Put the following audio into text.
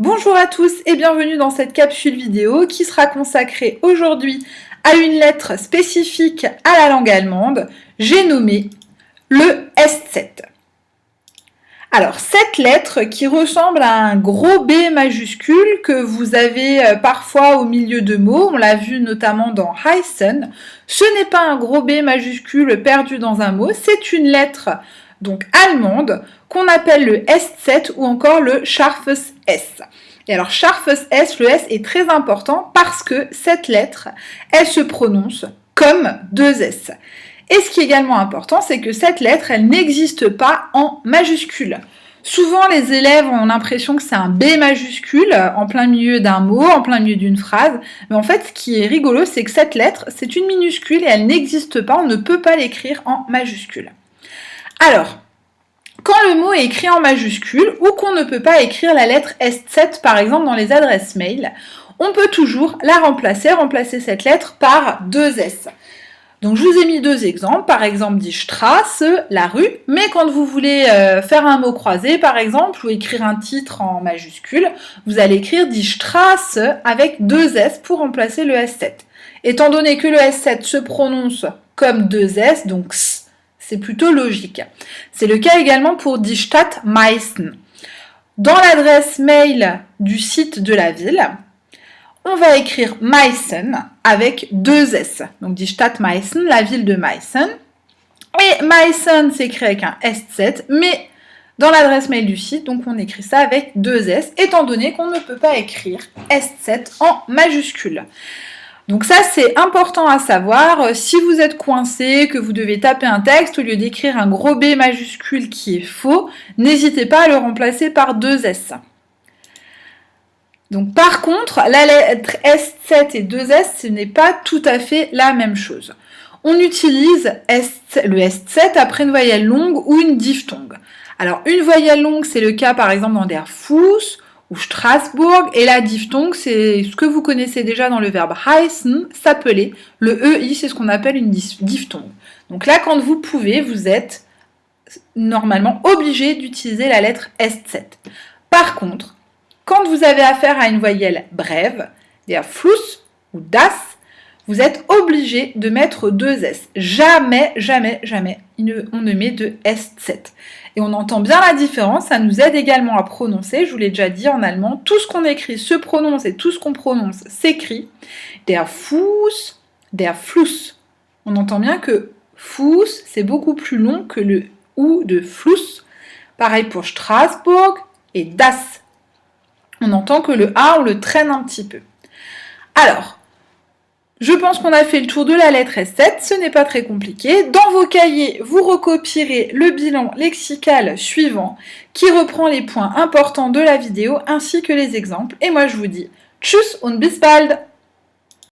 Bonjour à tous et bienvenue dans cette capsule vidéo qui sera consacrée aujourd'hui à une lettre spécifique à la langue allemande. J'ai nommé le S7. Alors, cette lettre qui ressemble à un gros B majuscule que vous avez parfois au milieu de mots, on l'a vu notamment dans heißen, ce n'est pas un gros B majuscule perdu dans un mot, c'est une lettre donc allemande qu'on appelle le S7 ou encore le scharfes S. Et alors, scharfes S, le S est très important parce que cette lettre, elle se prononce comme deux S. Et ce qui est également important, c'est que cette lettre, elle n'existe pas en majuscule. Souvent, les élèves ont l'impression que c'est un B majuscule en plein milieu d'un mot, en plein milieu d'une phrase. Mais en fait, ce qui est rigolo, c'est que cette lettre, c'est une minuscule et elle n'existe pas, on ne peut pas l'écrire en majuscule. Alors, quand le mot est écrit en majuscule ou qu'on ne peut pas écrire la lettre S7 par exemple dans les adresses mail, on peut toujours la remplacer cette lettre par deux S. Donc je vous ai mis deux exemples, par exemple die Straße, la rue, mais quand vous voulez faire un mot croisé par exemple ou écrire un titre en majuscule, vous allez écrire die Straße avec deux S pour remplacer le S7. Étant donné que le S7 se prononce comme deux S, donc S, c'est plutôt logique. C'est le cas également pour die Stadt Meißen. Dans l'adresse mail du site de la ville, on va écrire Meißen avec deux S. Donc die Stadt Meißen, la ville de Meißen. Et Meißen s'écrit avec un S7, mais dans l'adresse mail du site, donc on écrit ça avec deux S, étant donné qu'on ne peut pas écrire S7 en majuscule. Donc ça, c'est important à savoir. Si vous êtes coincé, que vous devez taper un texte, au lieu d'écrire un gros B majuscule qui est faux, n'hésitez pas à le remplacer par deux S. Donc par contre, la lettre S7 et deux S, ce n'est pas tout à fait la même chose. On utilise le S7 après une voyelle longue ou une diphtongue. Alors une voyelle longue, c'est le cas par exemple dans der Fuß ou Strasbourg, et la diphtongue, c'est ce que vous connaissez déjà dans le verbe heißen, s'appeler. Le EI, c'est ce qu'on appelle une diphtongue. Donc là, quand vous pouvez, vous êtes normalement obligé d'utiliser la lettre S7. Par contre, quand vous avez affaire à une voyelle brève, der Fluss ou das, vous êtes obligé de mettre deux S. Jamais, jamais, jamais, on ne met de S7. Et on entend bien la différence, ça nous aide également à prononcer, je vous l'ai déjà dit en allemand, tout ce qu'on écrit se prononce et tout ce qu'on prononce s'écrit. Der Fuß, der Fluss. On entend bien que Fuß, c'est beaucoup plus long que le OU de Fluss. Pareil pour Strasbourg et das. On entend que le A, on le traîne un petit peu. Alors, je pense qu'on a fait le tour de la lettre S7, ce n'est pas très compliqué. Dans vos cahiers, vous recopierez le bilan lexical suivant qui reprend les points importants de la vidéo ainsi que les exemples. Et moi je vous dis tschüss und bis bald!